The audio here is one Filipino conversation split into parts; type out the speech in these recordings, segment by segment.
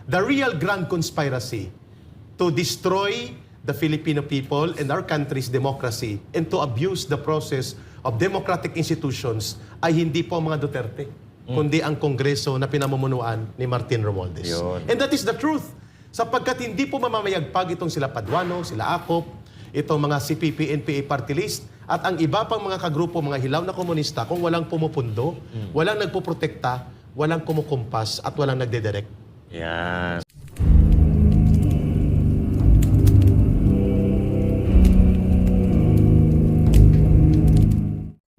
the real grand conspiracy to destroy the Filipino people and our country's democracy and to abuse the process of democratic institutions ay hindi po ang mga Duterte, kundi ang Kongreso na pinamumunuan ni Martin Romualdez. Yun. And that is the truth. Sapagkat hindi po mamamayagpag itong sila Paduano, sila Acop, itong mga CPP, NPA party list, at ang iba pang mga kagrupo, mga hilaw na komunista, kung walang pumupundo, walang nagpuprotekta, walang kumukumpas, at walang nagdedirect. Yan.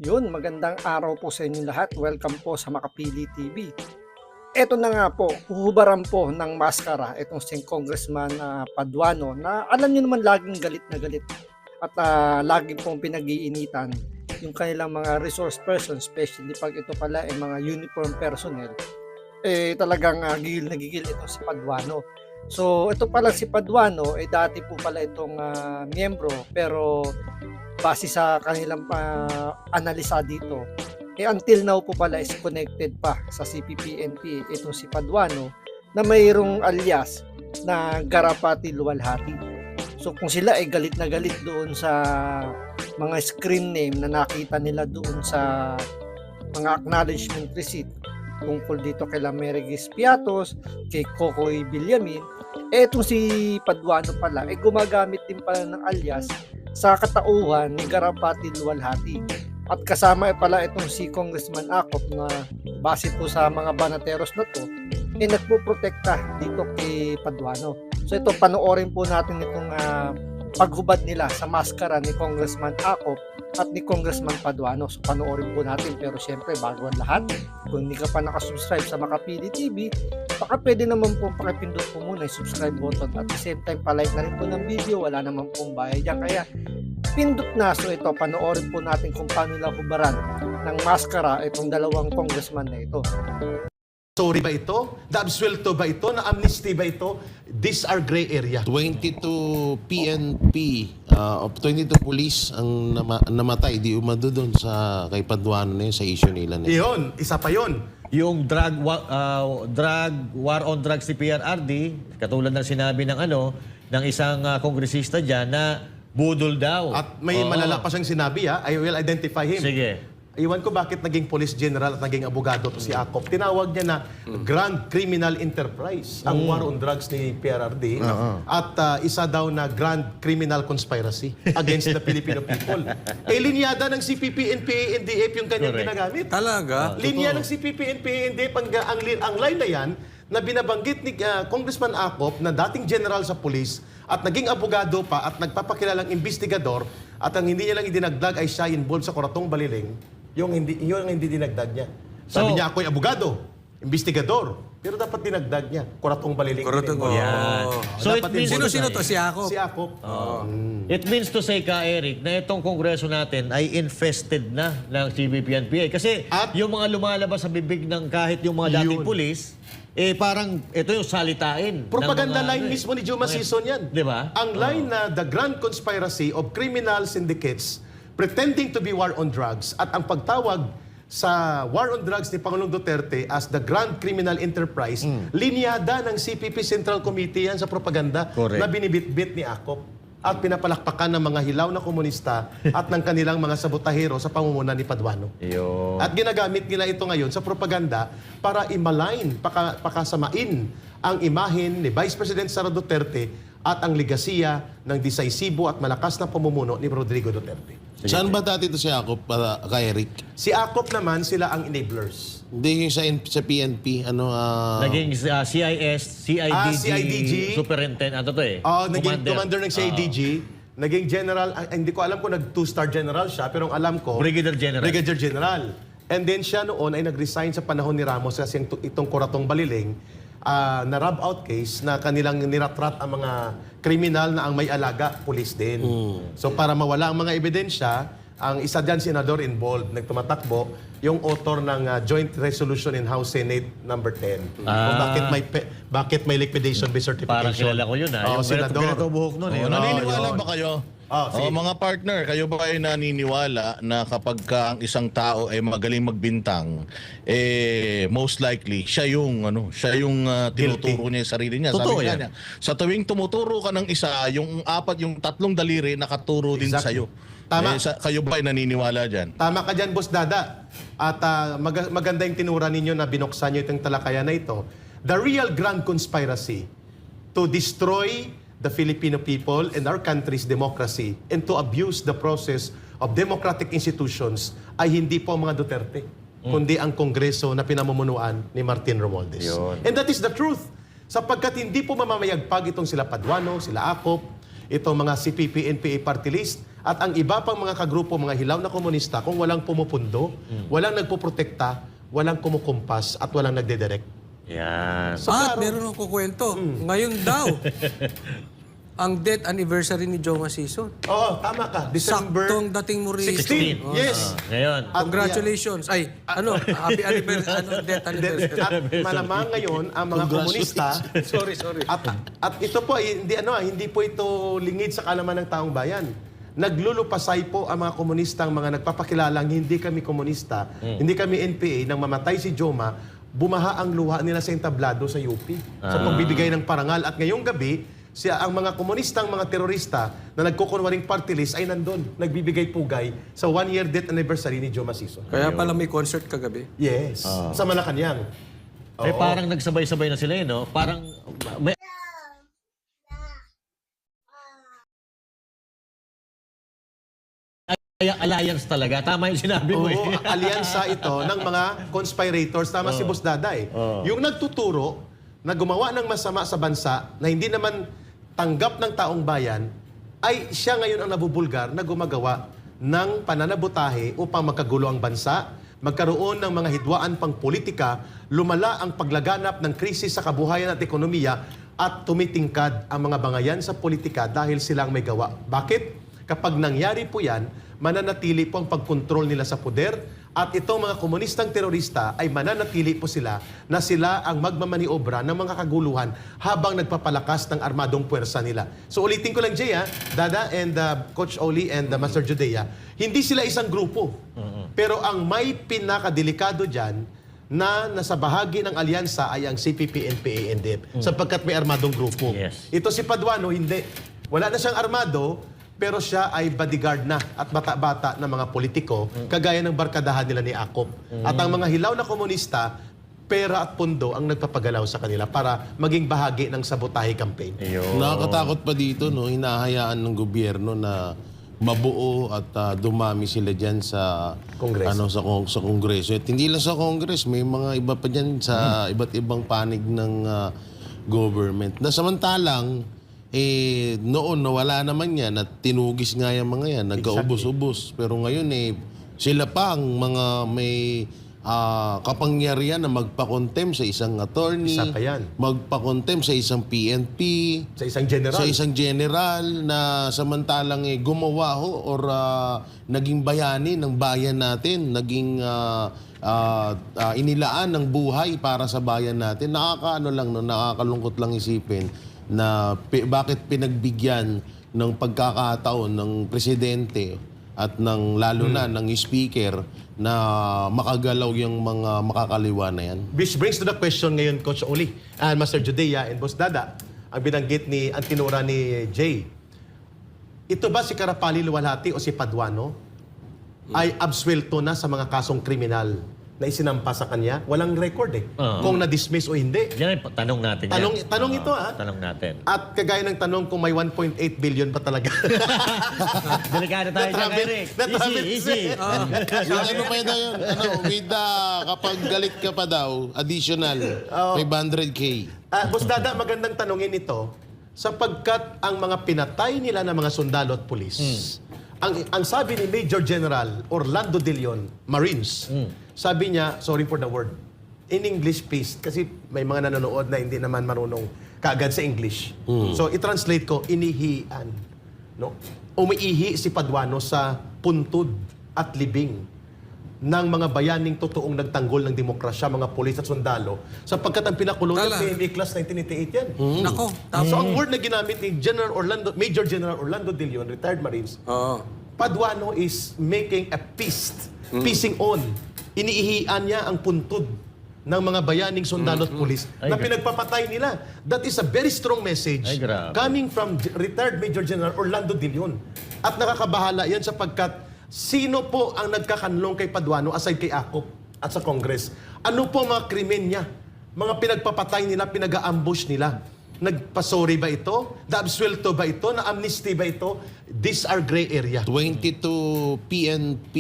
Yun, magandang araw po sa inyo lahat. Welcome po sa Makapili TV. Ito na nga po, huhubaran po ng maskara itong si Congressman Paduano na alam niyo naman laging galit na galit at laging pong pinag-iinitan yung kanilang mga resource persons, especially pag ito pala ay mga uniform personnel, talagang gigil na gigil ito si Paduano. So ito pala si Paduano, dati po pala itong miyembro, pero base sa kanilang analisa dito, until now po pala is connected pa sa CPP-NPA itong si Paduano na mayroong alias na Garapati Luwalhati. So kung sila ay galit na galit doon sa mga screen name na nakita nila doon sa mga acknowledgement receipt tungkol dito kay Lamerigis Piatos, kay Kokoy Villamin, etong si Paduano pala ay gumagamit din pala ng alias sa katauhan ni Garapati Luwalhati. At kasama pala itong si Congressman Acop na base po sa mga banateros na to, nagpoprotekta dito kay Paduano. So ito, panoorin po natin itong paghubad nila sa maskara ni Congressman Acop at ni Congressman Paduano. So panoorin po natin, pero syempre bago ang lahat, kung hindi ka pa nakasubscribe sa Makapili TV, baka pwede naman po pakipindot po muna yung subscribe button at the same time palike na rin po ng video, wala naman pong bayad yan. Kaya pindot na. So ito, panoorin po natin kung paano nila hubaran ng maskara itong dalawang congressman na ito. Sorry ba ito? Na-absuelto ba ito? Na-amnesty ba ito? These are gray area. 22 PNP, 22 police ang namatay, di umado doon sa kay Paduano na yun, sa issue nila. Iyon, isa pa yon. Yung war on drugs ni PRRD, katulad ng sinabi ng ng isang kongresista diyan na budol daw. At may malala pa siyang sinabi, I will identify him. Sige. Iwan ko bakit naging police general at naging abogado to si Acop. Tinawag niya na Grand Criminal Enterprise, ang war on drugs ni PRRD. At isa daw na Grand Criminal Conspiracy against the Filipino people. Linyada ng CPP, NPA, NDF yung kanyang ginagamit. Talaga? Linya ng CPP, NPA, NDF, ang line na yan, na binabanggit ni Congressman Acop na dating general sa police at naging abogado pa at nagpapakilalang investigador at ang hindi niya lang idinagdag ay siya involved sa Kuratong Baliling, yung hindi dinagdag niya. Sabi niya, ako'y abogado, investigador, pero dapat dinagdag niya, Kuratong Baliling. Kuratong, Yan. So it means Sino to? Si Acop? Si Acop. It means to say, ka Eric, na itong kongreso natin ay infested na ng CPP-NPA. Kasi yung mga lumalabas sa bibig ng kahit yung mga dating pulis, parang ito yung salitain. Propaganda line mismo ni Juma Sison yan. Di ba? Ang line na the grand conspiracy of criminal syndicates pretending to be war on drugs at ang pagtawag sa war on drugs ni Pangulong Duterte as the Grand Criminal Enterprise, linyada ng CPP Central Committee yan sa propaganda. Correct. Na binibitbit ni Acop at pinapalakpakan ng mga hilaw na komunista at ng kanilang mga sabotahero sa pangunguna ni Paduano. Yun. At ginagamit nila ito ngayon sa propaganda para i-malign, pakasamain ang imahen ni Vice President Sara Duterte at ang legasiya ng decisibo at malakas na pamumuno ni Rodrigo Duterte. Saan ba dati ito si Acop, kay Eric? Si Acop naman, sila ang enablers. Hindi yung sa PNP, Naging CIS, CIDG, CIDG. superintendent, Naging commander ng CIDG. Naging general, hindi ko alam kung nag-2-star general siya, pero ang alam ko, Brigadier General. Brigadier General. And then siya noon ay nag-resign sa panahon ni Ramos kasi itong Kuratong Baliling, na rub-out case na kanilang niratrat ang mga kriminal na ang may alaga, police din. So para mawala ang mga ebidensya, ang isa dyan, senador involved, nagtumatakbo, yung author ng Joint Resolution in House Senate number 10. Kung bakit may liquidation by certification. Parang kilala ko yun, yung senador. ganito buhok nun. Naniniwala ba kayo Sige. Mga partner, kayo ba ay naniniwala na kapag ka ang isang tao ay magaling magbintang, most likely siya yung tinuturo niya yung sarili niya. Totoo Sabi nga yan. niya, sa tuwing tumuturo ka ng isa, yung tatlong daliri nakaturo din Exactly. sa'yo. Tama. Kayo ba ay naniniwala dyan? Tama ka dyan, Boss Dada. At maganda yung tinura ninyo na binuksan nyo itong talakayan na ito. The real grand conspiracy to destroy the Filipino people and our country's democracy and to abuse the process of democratic institutions ay hindi po ang mga Duterte, kundi ang Kongreso na pinamumunuan ni Martin Romualdez. Yun. And that is the truth. Sapagkat hindi po mamamayagpag itong sila Paduano, sila Acop, itong mga CPP, NPA party list, at ang iba pang mga kagrupo, mga hilaw na komunista, kung walang pumupundo, walang nagpuprotekta, walang kumukumpas, at walang nagdedirect. Yan. Meron akong kukwento. Ngayon daw, ang death anniversary ni Joe Masison. Oo, tama ka. December Saktong dating mo rito. 16. Yes. Ngayon. At Congratulations. Happy anniversary, death anniversary. At malamang ngayon ang mga komunista sorry. at ito po ay hindi po ito lingid sa kalaman ng taong bayan. Naglulupasay po ang mga komunistang mga nagpapakilalang hindi kami komunista, hindi kami NPA nang mamatay si Joma, bumaha ang luha nila sa entablado sa UP sa pagbibigay ng parangal. At ngayong gabi, ang mga komunistang mga terorista na nagkukunwaring party list ay nandun, nagbibigay pugay sa 1-year death anniversary ni Joe Masison. Kaya pala may concert kagabi. Yes, sa Malacanang. Parang nagsabay-sabay na sila, no? Parang may alliance talaga. Tama yung sinabi mo Oo, eh. alyansa ito ng mga conspirators. Tama si Boss Dada eh. Yung nagtuturo na gumawa ng masama sa bansa na hindi naman tanggap ng taong bayan, ay siya ngayon ang nabubulgar na gumagawa ng pananabutahe upang magkagulo ang bansa, magkaroon ng mga hidwaan pang politika, lumala ang paglaganap ng krisis sa kabuhayan at ekonomiya, at tumitingkad ang mga bangayan sa politika dahil silang may gawa. Bakit? Kapag nangyari po yan, mananatili po ang pagkontrol nila sa poder, at itong mga komunistang terorista ay mananatili po sila na sila ang magmamaniobra ng mga kaguluhan habang nagpapalakas ng armadong puwersa nila. So ulitin ko lang, Jay, Dada and Coach Oli and Master Judea, hindi sila isang grupo. Pero ang may pinakadelikado dyan na nasa bahagi ng alyansa ay ang CPP, NPA, NDF sapagkat may armadong grupo. Yes. Ito si Paduano, hindi. Wala na siyang armado, pero siya ay bodyguard na at bata-bata ng mga politiko, kagaya ng barkadahan nila ni Acop. At ang mga hilaw na komunista, pera at pondo ang nagpapagalaw sa kanila para maging bahagi ng sabotahe campaign. Nakakatakot pa dito, no? Hinahayaan ng gobyerno na mabuo at dumami sila diyan sa Kongreso. sa Kongreso. At hindi lang sa Congress, may mga iba pa diyan sa iba't ibang panig ng government. Na samantalang noon nawala naman yan at tinugis nga yung mga yan, nagkaubos-ubos. Pero ngayon sila pa ang mga may kapangyarihan na magpakontem sa isang attorney, Isa pa yan. magpakontem sa isang PNP, Sa isang general. sa isang general na samantalang gumawa or naging bayani ng bayan natin, naging inilaan ng buhay para sa bayan natin. Nakakalungkot lang isipin na bakit pinagbigyan ng pagkakataon ng presidente at lalo na ng speaker na makagalaw yung mga makakaliwa na yan. Which brings to the question ngayon, Coach Oli, and Master Judea and Boss Dada, ang binanggit ang tinura ni Jay. Ito ba si Karapali Luwalhati o si Paduano ay absuelto na sa mga kasong kriminal na isinampa sa kanya? Walang record kung na-dismiss o hindi. Yan ay tanong natin. Tanong ito Tanong natin. At kagaya ng tanong kung may 1.8 billion pa talaga. Delikado tayo dyan, Eric. Easy. Yung ano pa yun, with kapag galit ka pa daw, additional, 500K. Boss Dada, magandang tanongin ito sapagkat ang mga pinatay nila ng mga sundalo at pulis, ang sabi ni Major General Orlando De Leon, Marines, sabi niya, sorry for the word, in English please, kasi may mga nanonood na hindi naman marunong kaagad sa English. So, i-translate ko, inihian. No? Umiihi si Paduano sa puntod at libing. ng mga bayaning totoong nagtanggol ng demokrasya, mga pulis at sundalo, sapagkat ang pinakulong ng Tala. PMA Class 1988 yan. Nako, So ang word na ginamit ni Major General Orlando De Leon, retired Marines, Oo. Paduano is making a feast, piecing on. Iniihian niya ang puntod ng mga bayaning sundalo at pulis na pinagpapatay nila. That is a very strong message Ay, grabe. coming from retired Major General Orlando De Leon. At nakakabahala yan sapagkat sino po ang nagkakanlong kay Paduano aside kay Akop at sa Congress? Ano po mga krimen niya? Mga pinagpapatay nila, pinag-ambush nila. Nagpasori ba ito? Na-absuelto ba ito? Na-amnesty ba ito? These are gray area. 22 PNP,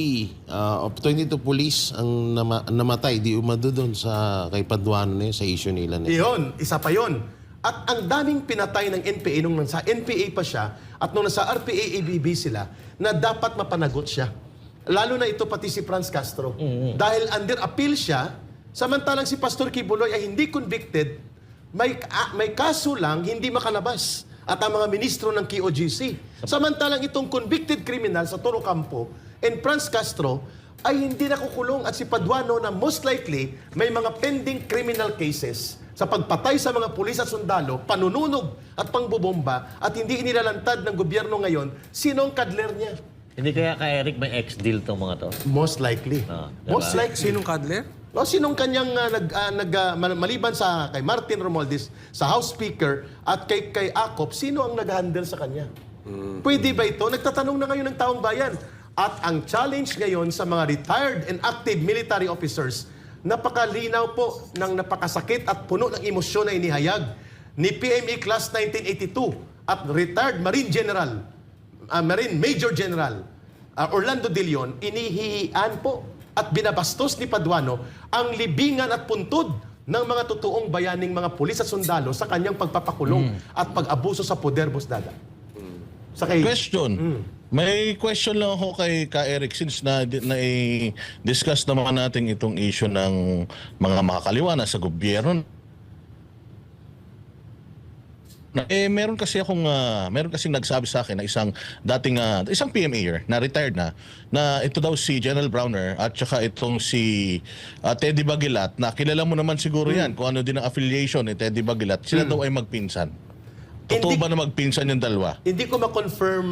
22 police ang namatay, di umado doon sa kay Paduano sa issue nila. Iyon, isa pa yon. At ang daming pinatay ng NPA nung nasa NPA pa siya at nung nasa RPA-ABB sila na dapat mapanagot siya. Lalo na ito pati si Franz Castro. Dahil under appeal siya, samantalang si Pastor Kibuloy ay hindi convicted, may kaso lang, hindi makalabas. At ang mga ministro ng KOGC. Samantalang itong convicted criminal sa Toro Campo and Franz Castro ay hindi nakukulong at si Paduano na most likely may mga pending criminal cases sa pagpatay sa mga pulis at sundalo, panununog at pangbobomba at hindi inilalantad ng gobyerno ngayon, sino ang kadler niya? Hindi kaya ka Eric may ex-deal tong mga to? Most likely. Diba? Most likely. Sinong Kadler? O sinong kanyang maliban sa kay Martin Romualdez, sa House Speaker at kay Akop, sino ang nag-handle sa kanya? Pwede ba ito? Nagtatanong na ngayon ng taong bayan. At ang challenge ngayon sa mga retired and active military officers, napakalinaw po ng napakasakit at puno ng emosyon na inihayag ni PMA Class 1982 at retired Marine General, Marine Major General Orlando De Leon, inihihian po at binabastos ni Paduano ang libingan at puntod ng mga totoong bayaning mga pulis at sundalo sa kanyang pagpapakulong at pag-abuso sa poder, Boss Dada. Sa kay... Question. May question lang ako kay Ka Eric since na-discuss naman natin itong issue ng mga makakaliwa na sa gobyerno. Meron kasing nagsabi sa akin na isang PMAer na retired na ito daw si General Browner at saka itong si Teddy Bagilat na kilala mo naman siguro yan kung ano din ang affiliation ni Teddy Bagilat. Sila daw ay magpinsan. Totoo Hindi- ba na magpinsan yung dalawa? Hindi ko ma-confirm,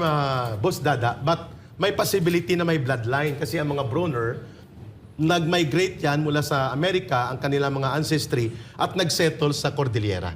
Boss Dada, but may possibility na may bloodline kasi ang mga Brunner, nag-migrate yan mula sa Amerika, ang kanilang mga ancestry, at nag-settle sa Cordillera.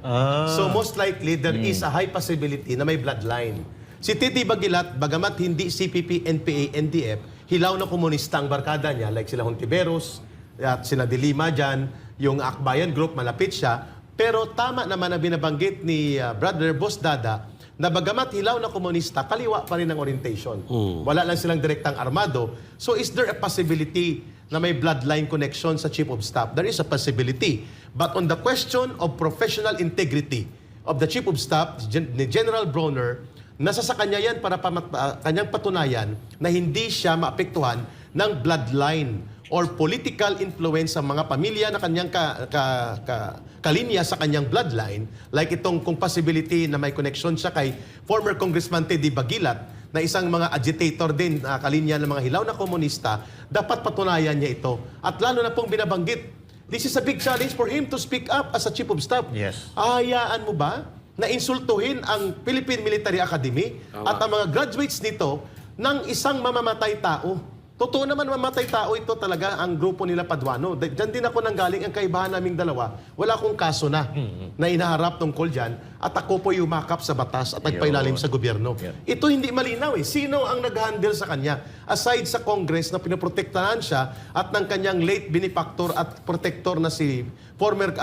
So most likely, there is a high possibility na may bloodline. Si Titi Bagilat, bagamat hindi CPP, NPA, NDF, hilaw na komunista ang barkada niya, like sila Hontiveros, at sila De Lima dyan, yung Akbayan Group, malapit siya. Pero tama naman na binabanggit ni Brother Boss Dada, na bagamat hilaw na komunista, kaliwa pa rin ang orientation. Wala lang silang direktang armado. So is there a possibility na may bloodline connection sa Chief of Staff? There is a possibility. But on the question of professional integrity of the Chief of Staff, ni General Browner, nasa sa kanya yan para kanyang patunayan na hindi siya maapektuhan ng bloodline or political influence sa mga pamilya na kanyang kalinya sa kanyang bloodline, like itong kung possibility na may connection siya kay former Congressman Teddy Bagilat, na isang mga agitator din, kalinya ng mga hilaw na komunista, dapat patunayan niya ito. At lalo na pong binabanggit, this is a big challenge for him to speak up as a Chief of Staff. Yes. Ahayaan mo ba na insultuhin ang Philippine Military Academy at ang mga graduates nito ng isang mamamatay tao? Totoo naman mamatay tao ito talaga ang grupo nila Paduano. Diyan din ako nanggaling ang kaibahan naming dalawa. Wala akong kaso na inaharap tungkol dyan at ako po yumakap sa batas at nagpailalim sa gobyerno. Ito hindi malinaw eh. Sino ang nag-handle sa kanya? Aside sa Congress na pinoprotektahan siya at ng kanyang late benefactor at protector na si former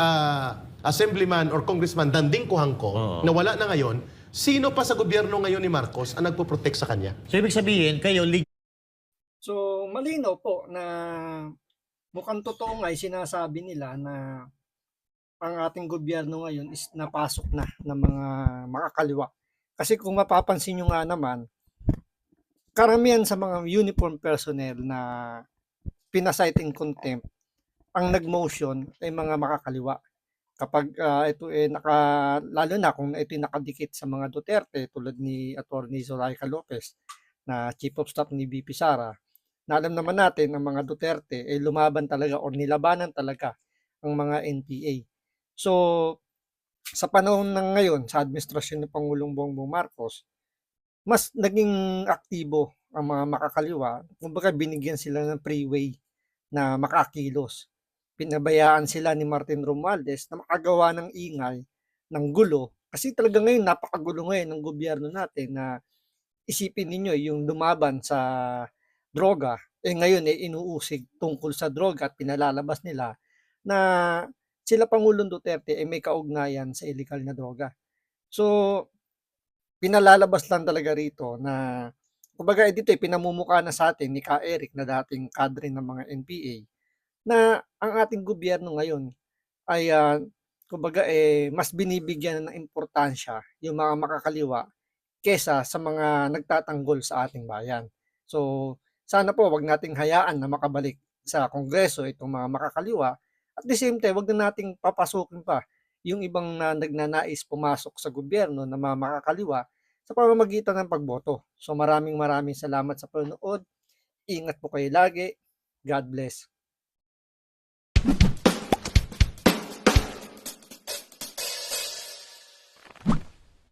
Assemblyman or Congressman Danding Kuhangko na wala na ngayon, sino pa sa gobyerno ngayon ni Marcos ang nagpo-protect sa kanya? So ibig sabihin, kayo So, malinaw po na mukhang totoo nga sinasabi nila na ang ating gobyerno ngayon is napasok na ng mga makakaliwa. Kasi kung mapapansin nyo nga naman, karamihan sa mga uniform personnel na pinasight in contempt, ang nag-motion ay mga makakaliwa. Kapag ito lalo na kung ito nakadikit sa mga Duterte tulad ni Atty. Zoraida Lopez na Chief of Staff ni VP Sara, na alam naman natin ang mga Duterte ay lumaban talaga o nilabanan talaga ang mga NPA. So, sa panahon ng ngayon, sa administrasyon ni Pangulong Bongbong Marcos, mas naging aktibo ang mga makakaliwa. Kumbaga binigyan sila ng freeway na makakilos. Pinabayaan sila ni Martin Romualdez na makagawa ng ingay, ng gulo. Kasi talaga ngayon, napakagulo ngayon ng gobyerno natin na isipin ninyo yung lumaban sa droga, ngayon inuusig tungkol sa droga at pinalalabas nila na sila Pangulong Duterte ay may kaugnayan sa illegal na droga. So, pinalalabas lang talaga rito na kumbaga dito pinamumukha na sa atin ni Ka Eric na dating kadre ng mga NPA na ang ating gobyerno ngayon ay kumbaga mas binibigyan ng importansya yung mga makakaliwa kesa sa mga nagtatanggol sa ating bayan. So, sana po wag nating hayaan na makabalik sa Kongreso itong mga makakaliwa. At the same time, wag na nating papasukin pa yung ibang nagnanais pumasok sa gobyerno na mga makakaliwa sa pamamagitan ng pagboto. So maraming salamat sa panonood. Ingat po kayo lagi. God bless.